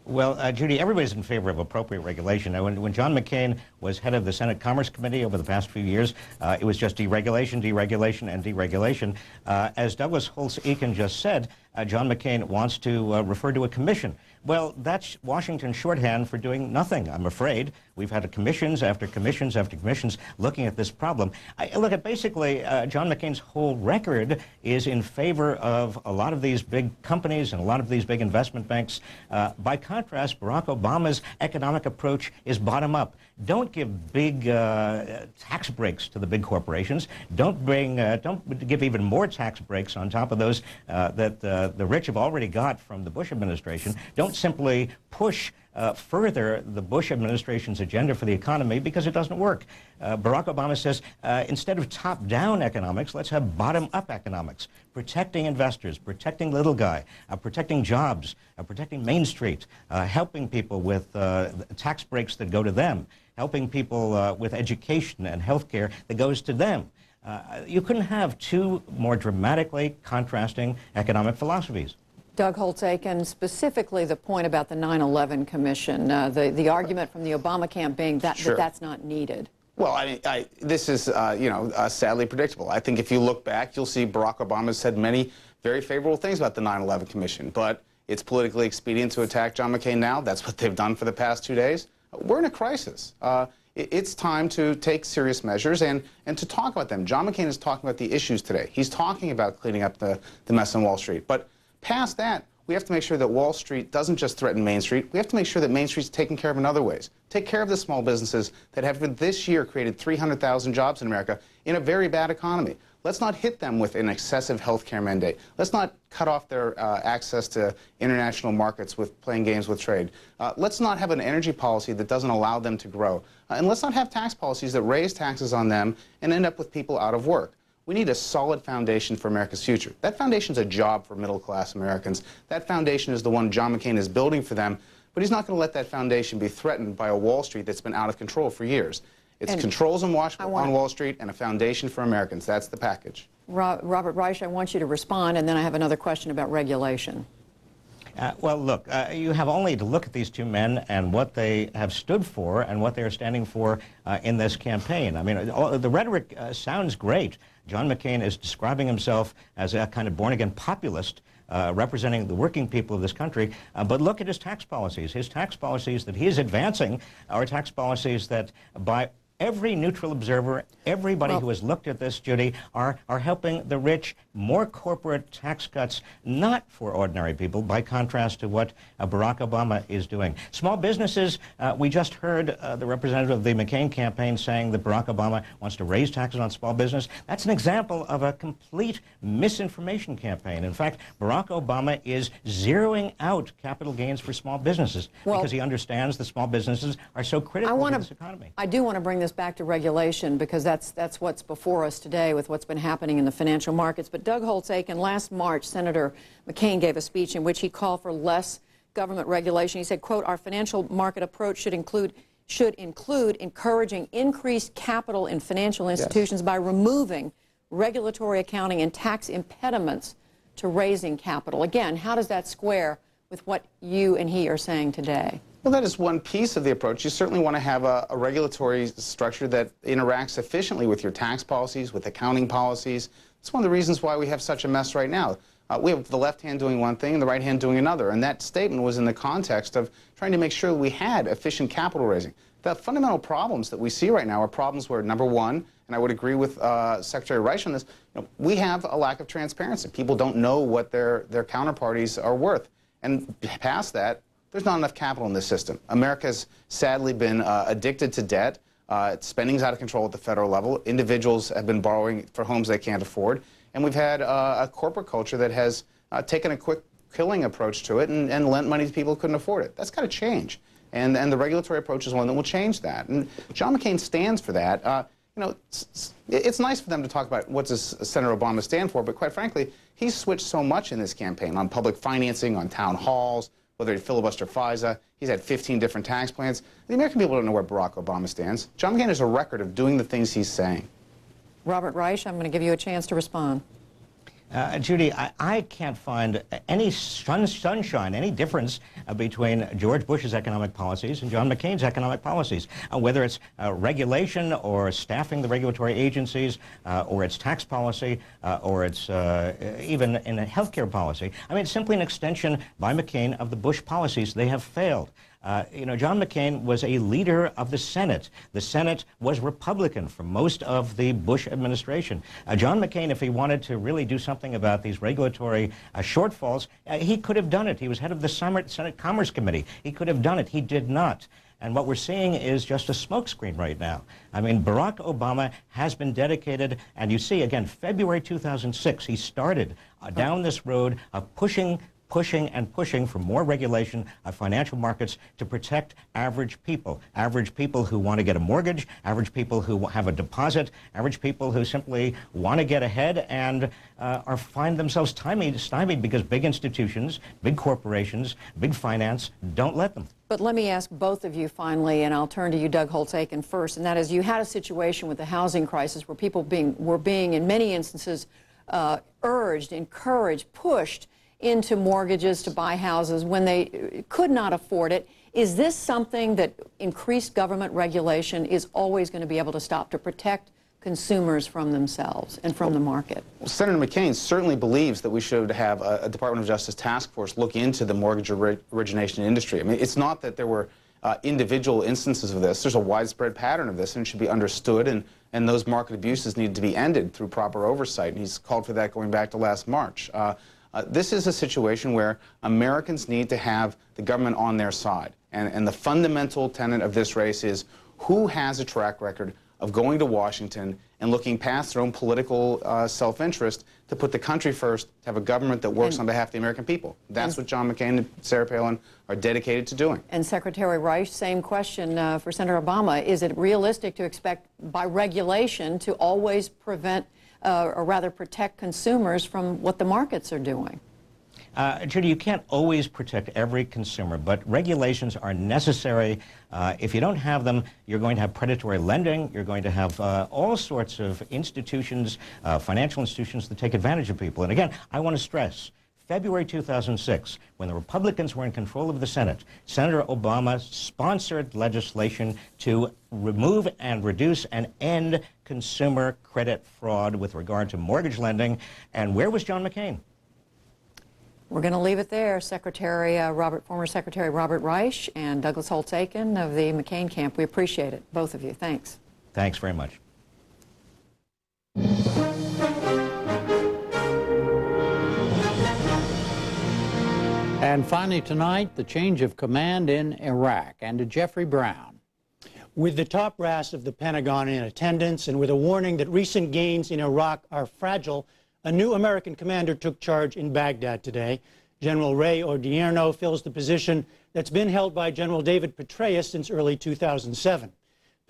Well, Judy, everybody's in favor of appropriate regulation. When John McCain was head of the Senate Commerce Committee over the past few years, it was just deregulation, deregulation, and deregulation. As Douglas Holtz-Eakin just said, John McCain wants to refer to a commission. Well, that's Washington shorthand for doing nothing, I'm afraid. We've had commissions after commissions after commissions looking at this problem. Look, at basically, John McCain's whole record is in favor of a lot of these big companies and a lot of these big investment banks. By contrast, Barack Obama's economic approach is bottom-up. Don't give big tax breaks to the big corporations. Don't give even more tax breaks on top of those that the rich have already got from the Bush administration. Don't simply push further the Bush administration's agenda for the economy because it doesn't work. Barack Obama says instead of top-down economics, let's have bottom-up economics, protecting investors, protecting little guy, protecting jobs, protecting Main Street, helping people with tax breaks that go to them, helping people with education and health care that goes to them. You couldn't have two more dramatically contrasting economic philosophies. Doug Holtz-Eakin, specifically the point about the 9/11 Commission, the argument from the Obama campaign that, Sure. that's not needed. Well, this is, sadly predictable. I think if you look back, you'll see Barack Obama said many very favorable things about the 9/11 Commission, but it's politically expedient to attack John McCain now. That's what they've done for the past 2 days. We're in a crisis. It's time to take serious measures and to talk about them. John McCain is talking about the issues today. He's talking about cleaning up the mess on Wall Street. But past that, we have to make sure that Wall Street doesn't just threaten Main Street. We have to make sure that Main Street's taken care of in other ways. Take care of the small businesses that have this year created 300,000 jobs in America in a very bad economy. Let's not hit them with an excessive health care mandate. Let's not cut off their access to international markets with playing games with trade. Let's not have an energy policy that doesn't allow them to grow. And let's not have tax policies that raise taxes on them and end up with people out of work. We need a solid foundation for America's future. That foundation is a job for middle-class Americans. That foundation is the one John McCain is building for them, but he's not going to let that foundation be threatened by a Wall Street that's been out of control for years. It's controls on Wall Street and a foundation for Americans. That's the package. Robert Reich, I want you to respond, and then I have another question about regulation. Well, look, you have only to look at these two men and what they have stood for and what they are standing for in this campaign. I mean, the rhetoric sounds great. John McCain is describing himself as a kind of born-again populist representing the working people of this country. But look at his tax policies. His tax policies that he is advancing are tax policies that, by every neutral observer, everybody who has looked at this, Judy, are helping the rich. More corporate tax cuts, not for ordinary people, by contrast to what Barack Obama is doing. Small businesses, we just heard the representative of the McCain campaign saying that Barack Obama wants to raise taxes on small business. That's an example of a complete misinformation campaign. In fact, Barack Obama is zeroing out capital gains for small businesses because he understands that small businesses are so critical to this economy. I do want to bring this us back to regulation because that's what's before us today with what's been happening in the financial markets. But Doug Holtz-Eakin, last March, Senator McCain gave a speech in which he called for less government regulation. He said, quote, "Our financial market approach should include encouraging increased capital in financial institutions by removing regulatory, accounting, and tax impediments to raising capital." Again, how does that square with what you and he are saying today? Well, that is one piece of the approach. You certainly want to have a regulatory structure that interacts efficiently with your tax policies, with accounting policies. It's one of the reasons why we have such a mess right now. We have the left hand doing one thing and the right hand doing another. And that statement was in the context of trying to make sure we had efficient capital raising. The fundamental problems that we see right now are problems where, number one, and I would agree with Secretary Reich on this, we have a lack of transparency. People don't know what their counterparties are worth. And past that, there's not enough capital in this system. America has sadly been addicted to debt. Spending's out of control at the federal level. Individuals have been borrowing for homes they can't afford. And we've had a corporate culture that has taken a quick killing approach to it and lent money to people who couldn't afford it. That's got to change. And the regulatory approach is one that will change that. And John McCain stands for that. It's nice for them to talk about what does Senator Obama stand for, but quite frankly, he's switched so much in this campaign on public financing, on town halls, whether he filibuster FISA. He's had 15 different tax plans. The American people don't know where Barack Obama stands. John McCain has a record of doing the things he's saying. Robert Reich, I'm going to give you a chance to respond. Judy, I can't find any sunshine, any difference between George Bush's economic policies and John McCain's economic policies, whether it's regulation or staffing the regulatory agencies or it's tax policy or it's even in a healthcare policy. I mean, it's simply an extension by McCain of the Bush policies. They have failed. John McCain was a leader of the Senate. The Senate was Republican for most of the Bush administration. John McCain, if he wanted to really do something about these regulatory shortfalls, he could have done it. He was head of the Senate Commerce Committee. He could have done it. He did not. And what we're seeing is just a smokescreen right now. I mean, Barack Obama has been dedicated, and you see, again, February 2006, he started down this road of pushing for more regulation of financial markets to protect average people who want to get a mortgage, average people who have a deposit, average people who simply want to get ahead and find themselves stymied because big institutions, big corporations, big finance don't let them. But let me ask both of you finally, and I'll turn to you, Doug Holtz-Eakin, first, and that is you had a situation with the housing crisis where people were being, in many instances, urged, encouraged, pushed into mortgages to buy houses when they could not afford it. Is this something that increased government regulation is always going to be able to stop to protect consumers from themselves and from the market? Well, Senator McCain certainly believes that we should have a Department of Justice task force look into the mortgage origination industry. I mean, it's not that there were individual instances of this. There's a widespread pattern of this, and it should be understood, and those market abuses need to be ended through proper oversight. And he's called for that going back to last March. This is a situation where Americans need to have the government on their side. And the fundamental tenet of this race is who has a track record of going to Washington and looking past their own political self-interest to put the country first, to have a government that works on behalf of the American people. That's what John McCain and Sarah Palin are dedicated to doing. And Secretary Reich, same question for Senator Obama. Is it realistic to expect by regulation to always prevent or rather protect consumers from what the markets are doing? Judy, you can't always protect every consumer, but regulations are necessary. If you don't have them, you're going to have predatory lending. You're going to have all sorts of institutions, financial institutions that take advantage of people. And again, I want to stress, February 2006, when the Republicans were in control of the Senate, Senator Obama sponsored legislation to remove and reduce and end consumer credit fraud with regard to mortgage lending. And where was John McCain? We're going to leave it there. Former Secretary Robert Reich and Douglas Holtz-Eakin of the McCain camp. We appreciate it, both of you. Thanks. Thanks very much. And finally tonight, the change of command in Iraq. And to Jeffrey Brown. With the top brass of the Pentagon in attendance and with a warning that recent gains in Iraq are fragile, a new American commander took charge in Baghdad today. General Ray Odierno fills the position that's been held by General David Petraeus since early 2007.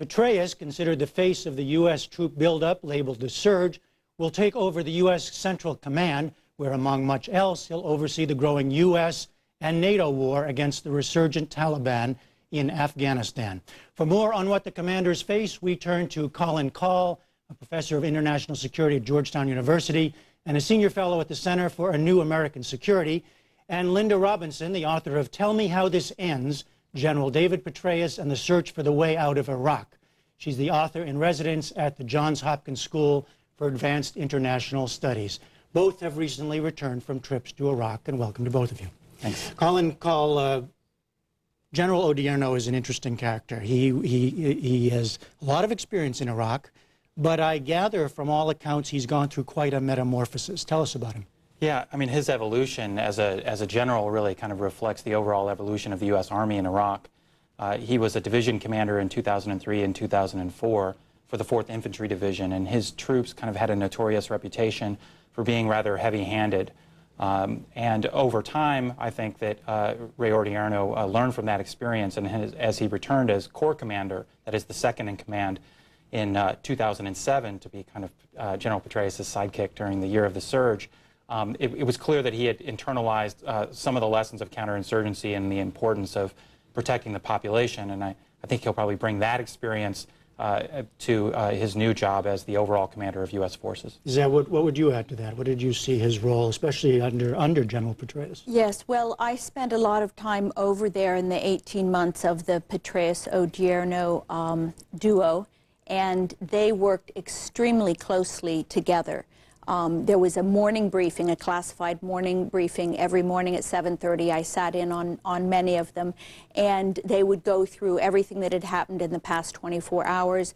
Petraeus, considered the face of the U.S. troop buildup, labeled the surge, will take over the U.S. Central Command, where, among much else, he'll oversee the growing U.S. and NATO war against the resurgent Taliban in Afghanistan. For more on what the commanders face, we turn to Colin Kahl, a professor of international security at Georgetown University and a senior fellow at the Center for a New American Security, and Linda Robinson, the author of Tell Me How This Ends, General David Petraeus and the Search for the Way Out of Iraq. She's the author in residence at the Johns Hopkins School for Advanced International Studies. Both have recently returned from trips to Iraq, and welcome to both of you. Thanks. Colin Kahl, General Odierno is an interesting character. He has a lot of experience in Iraq, but I gather from all accounts he's gone through quite a metamorphosis. Tell us about him. Yeah, I mean, his evolution as a general really kind of reflects the overall evolution of the U.S. Army in Iraq. He was a division commander in 2003 and 2004 for the 4th Infantry Division, and his troops kind of had a notorious reputation for being rather heavy-handed. And over time, I think that Ray Odierno learned from that experience, and as he returned as Corps Commander, that is the second in command, in 2007 to be kind of General Petraeus' sidekick during the year of the surge, it was clear that he had internalized some of the lessons of counterinsurgency and the importance of protecting the population, and I think he'll probably bring that experience to his new job as the overall commander of U.S. forces. Is that what would you add to that? What did you see his role, especially under General Petraeus? Yes, well, I spent a lot of time over there in the 18 months of the Petraeus-Odierno duo, and they worked extremely closely together. There was a morning briefing, a classified morning briefing every morning at 7:30. I sat in on many of them, and they would go through everything that had happened in the past 24 hours.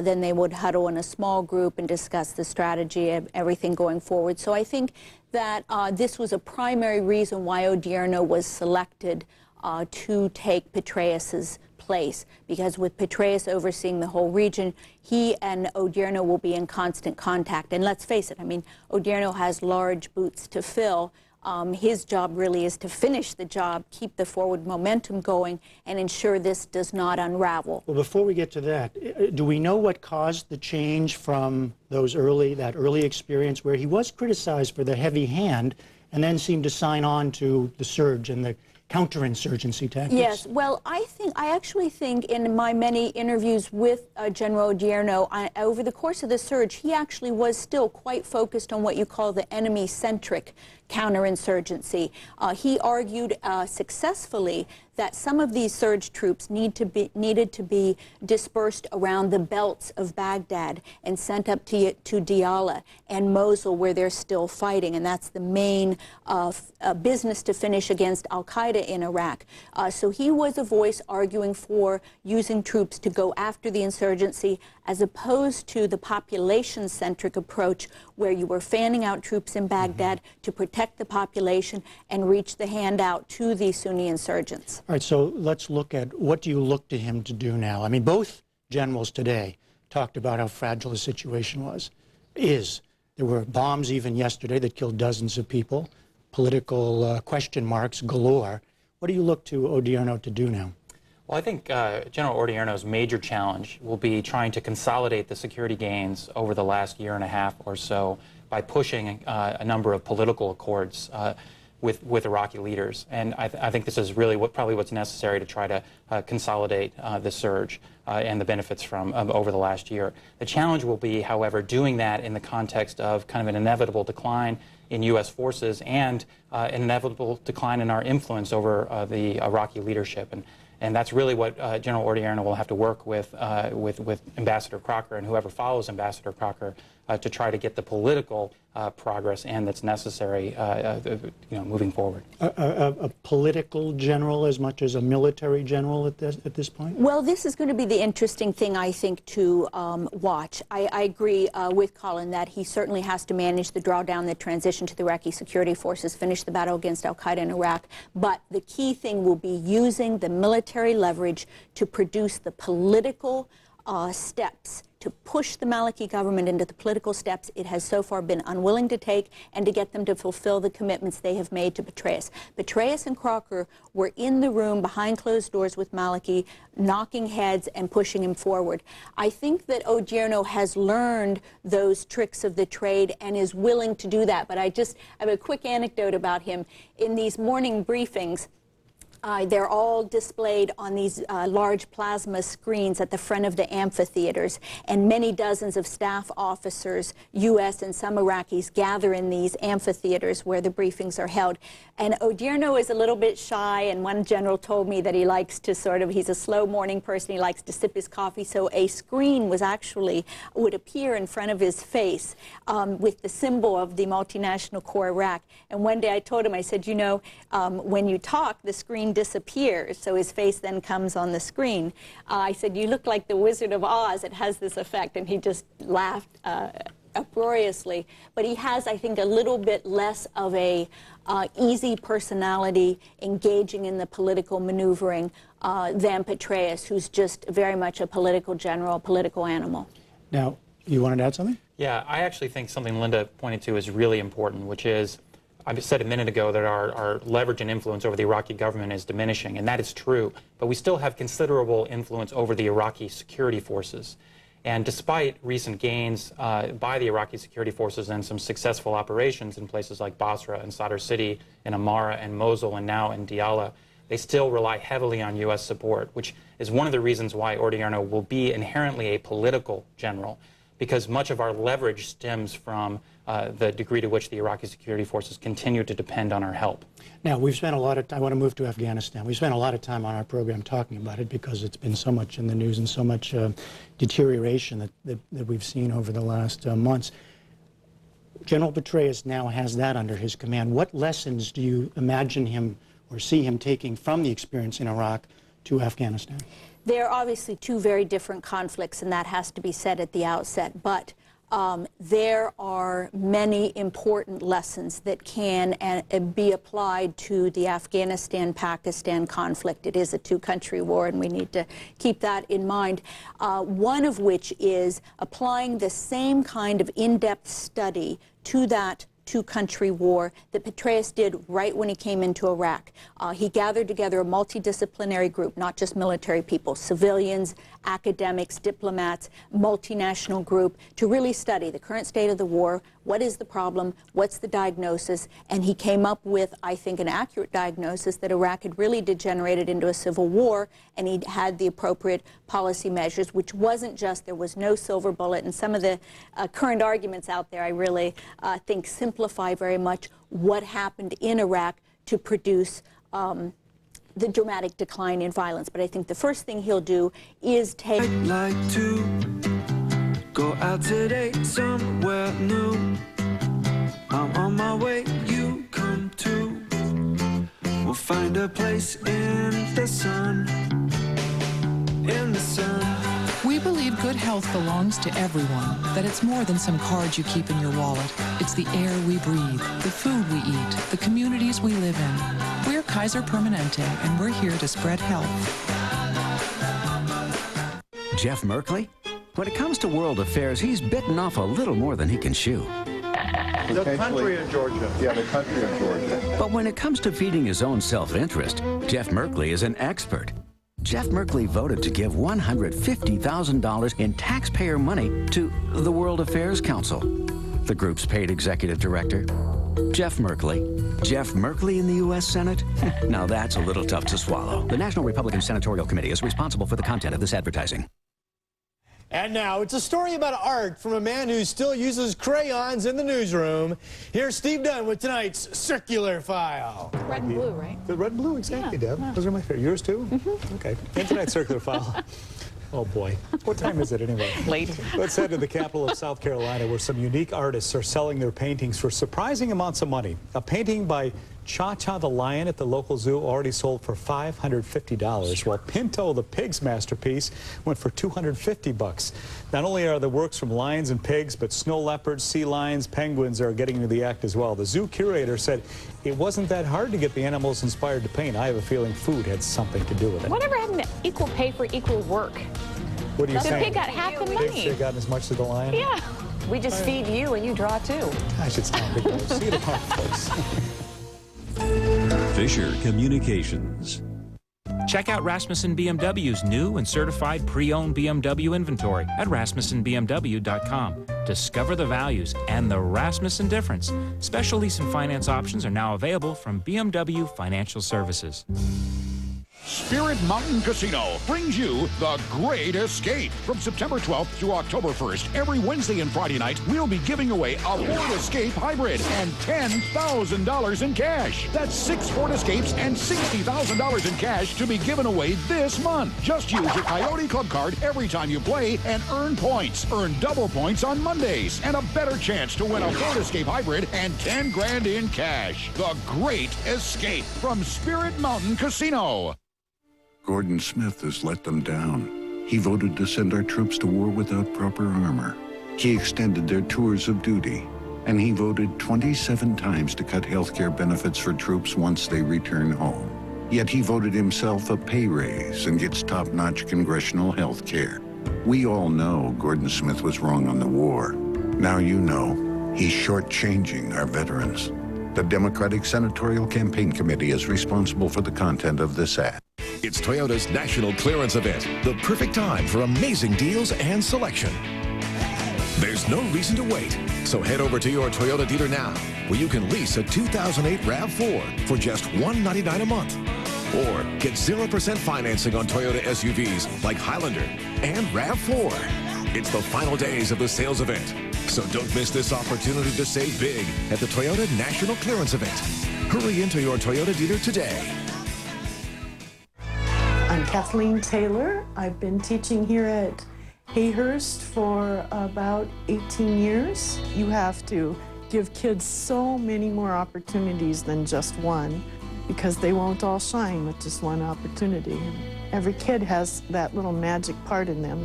Then they would huddle in a small group and discuss the strategy of everything going forward. So I think that this was a primary reason why Odierno was selected to take Petraeus's place, because with Petraeus overseeing the whole region, he and Odierno will be in constant contact. And let's face it, I mean, Odierno has large boots to fill. His job really is to finish the job, keep the forward momentum going, and ensure this does not unravel. Well, before we get to that, do we know what caused the change from that early experience where he was criticized for the heavy hand and then seemed to sign on to the surge and the counterinsurgency tactics? Yes, well, I actually think in my many interviews with General Odierno, over the course of the surge, he actually was still quite focused on what you call the enemy-centric counterinsurgency. He argued successfully that some of these surge troops needed to be dispersed around the belts of Baghdad and sent up to Diyala and Mosul, where they're still fighting, and that's the main business to finish against al-Qaeda in Iraq. So he was a voice arguing for using troops to go after the insurgency, as opposed to the population-centric approach where you were fanning out troops in Baghdad to protect the population and reach the hand out to the Sunni insurgents. All right, so let's look at what do you look to him to do now? I mean, both generals today talked about how fragile the situation is. There were bombs even yesterday that killed dozens of people, political question marks galore. What do you look to Odierno to do now? Well, I think General Odierno's major challenge will be trying to consolidate the security gains over the last year and a half or so by pushing a number of political accords with Iraqi leaders. And I think this is really probably what's necessary to try to consolidate the surge and the benefits from over the last year. The challenge will be, however, doing that in the context of kind of an inevitable decline in U.S. forces and an inevitable decline in our influence over the Iraqi leadership. And that's really what General Odierno will have to work with Ambassador Crocker and whoever follows Ambassador Crocker to try to get the political progress that's necessary, moving forward. A political general as much as a military general at this point? Well, this is going to be the interesting thing, I think, to watch. I agree with Colin that he certainly has to manage the drawdown, the transition to the Iraqi security forces, finish the battle against al-Qaeda in Iraq. But the key thing will be using the military leverage to produce the political steps to push the Maliki government into the political steps it has so far been unwilling to take, and to get them to fulfill the commitments they have made to Petraeus. Petraeus and Crocker were in the room behind closed doors with Maliki, knocking heads and pushing him forward. I think that Odierno has learned those tricks of the trade and is willing to do that. But I have a quick anecdote about him. In these morning briefings, they're all displayed on these large plasma screens at the front of the amphitheaters, and many dozens of staff officers, U.S. and some Iraqis, gather in these amphitheaters where the briefings are held. And Odierno is a little bit shy, and one general told me that he likes to he's a slow morning person, he likes to sip his coffee, so a screen would appear in front of his face with the symbol of the multinational Corps Iraq. And one day I told him, I said, you know, when you talk, the screen disappears, so his face then comes on the screen. I said, you look like the Wizard of Oz, it has this effect, and he just laughed uproariously. But he has, I think, a little bit less of a easy personality engaging in the political maneuvering than Petraeus, who's just very much a political general, a political animal. Now, you wanted to add something? Yeah, I actually think something Linda pointed to is really important, which is, I said a minute ago that our leverage and influence over the Iraqi government is diminishing, and that is true. But we still have considerable influence over the Iraqi security forces. And despite recent gains by the Iraqi security forces and some successful operations in places like Basra and Sadr City, in Amara and Mosul, and now in Diyala, they still rely heavily on U.S. support, which is one of the reasons why Odierno will be inherently a political general, because much of our leverage stems from the degree to which the Iraqi security forces continue to depend on our help. Now, we've spent a lot of time, I want to move to Afghanistan. We've spent a lot of time on our program talking about it because it's been so much in the news and so much deterioration that we've seen over the last months. General Petraeus now has that under his command. What lessons do you imagine him or see him taking from the experience in Iraq to Afghanistan? There are obviously two very different conflicts, and that has to be said at the outset. But there are many important lessons that can be applied to the Afghanistan-Pakistan conflict. It is a two-country war, and we need to keep that in mind. One of which is applying the same kind of in-depth study to that two-country war that Petraeus did right when he came into Iraq. He gathered together a multidisciplinary group, not just military people, civilians, academics, diplomats, multinational group, to really study the current state of the war, what is the problem, what's the diagnosis, and he came up with, I think, an accurate diagnosis that Iraq had really degenerated into a civil war, and he had the appropriate policy measures, which wasn't just, there was no silver bullet, and some of the current arguments out there, I really think simplify very much what happened in Iraq to produce the dramatic decline in violence. But I think the first thing he'll do is take... I'd like to go out today somewhere new. I'm on my way, you come too. We'll find a place in the sun. In the sun. We believe good health belongs to everyone, that it's more than some cards you keep in your wallet. It's the air we breathe, the food we eat, the communities we live in. We're Kaiser Permanente, and we're here to spread health. Jeff Merkley? When it comes to world affairs, he's bitten off a little more than he can chew. The country of Georgia. Yeah, the country of Georgia. But when it comes to feeding his own self-interest, Jeff Merkley is an expert. Jeff Merkley voted to give $150,000 in taxpayer money to the World Affairs Council. The group's paid executive director, Jeff Merkley. Jeff Merkley in the U.S. Senate? Now that's a little tough to swallow. The National Republican Senatorial Committee is responsible for the content of this advertising. And now it's a story about art from a man who still uses crayons in the newsroom. Here's Steve Dunn with tonight's Circular File. Red and blue, right? The red and blue, exactly, Deb. Those are my favorite. Yours too? Mm-hmm. Okay. And tonight's Circular File. Oh boy. What time is it anyway? Late. Let's head to the capital of South Carolina, where some unique artists are selling their paintings for surprising amounts of money. A painting by Cha-Cha the Lion at the local zoo already sold for $550, while Pinto the Pig's masterpiece went for $250. Not only are the works from lions and pigs, but snow leopards, sea lions, penguins are getting into the act as well. The zoo curator said it wasn't that hard to get the animals inspired to paint. I have a feeling food had something to do with it. Whatever happened to equal pay for equal work? What are you The saying? pig got half the They money. should have gotten as much as the lion? Yeah. We just feed you and you draw too. Gosh, it's time to go. See you tomorrow, folks. Fisher Communications. Check out Rasmussen BMW's new and certified pre-owned BMW inventory at RasmussenBMW.com. Discover the values and the Rasmussen difference. Special lease and finance options are now available from BMW Financial Services. Spirit Mountain Casino brings you The Great Escape. From September 12th through October 1st, every Wednesday and Friday night, we'll be giving away a Ford Escape Hybrid and $10,000 in cash. That's 6 Ford Escapes and $60,000 in cash to be given away this month. Just use your Coyote Club card every time you play and earn points. Earn double points on Mondays and a better chance to win a Ford Escape Hybrid and 10 grand in cash. The Great Escape from Spirit Mountain Casino. Gordon Smith has let them down. He voted to send our troops to war without proper armor. He extended their tours of duty. And he voted 27 times to cut health care benefits for troops once they return home. Yet he voted himself a pay raise and gets top-notch congressional health care. We all know Gordon Smith was wrong on the war. Now you know he's shortchanging our veterans. The Democratic Senatorial Campaign Committee is responsible for the content of this ad. It's Toyota's National Clearance Event, the perfect time for amazing deals and selection. There's no reason to wait, so head over to your Toyota dealer now, where you can lease a 2008 RAV4 for just $199 a month. Or get 0% financing on Toyota SUVs like Highlander and RAV4. It's the final days of the sales event, so don't miss this opportunity to save big at the Toyota National Clearance Event. Hurry into your Toyota dealer today. I'm Kathleen Taylor. I've been teaching here at Hayhurst for about 18 years. You have to give kids so many more opportunities than just one, because they won't all shine with just one opportunity. Every kid has that little magic part in them.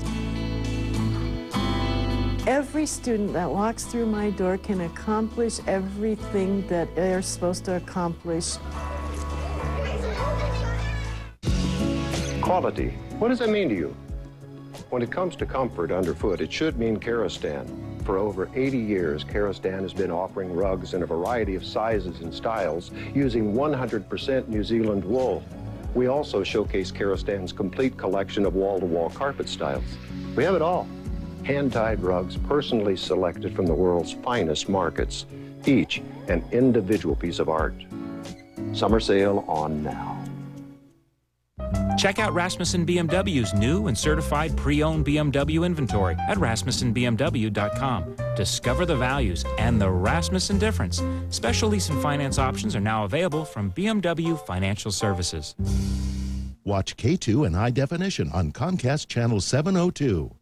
Every student that walks through my door can accomplish everything that they're supposed to accomplish. Quality. What does that mean to you? When it comes to comfort underfoot, it should mean Karastan. For over 80 years, Karastan has been offering rugs in a variety of sizes and styles using 100% New Zealand wool. We also showcase Karastan's complete collection of wall-to-wall carpet styles. We have it all. Hand-tied rugs personally selected from the world's finest markets, each an individual piece of art. Summer sale on now. Check out Rasmussen BMW's new and certified pre-owned BMW inventory at RasmussenBMW.com. Discover the values and the Rasmussen difference. Special lease and finance options are now available from BMW Financial Services. Watch K2 in high definition on Comcast Channel 702.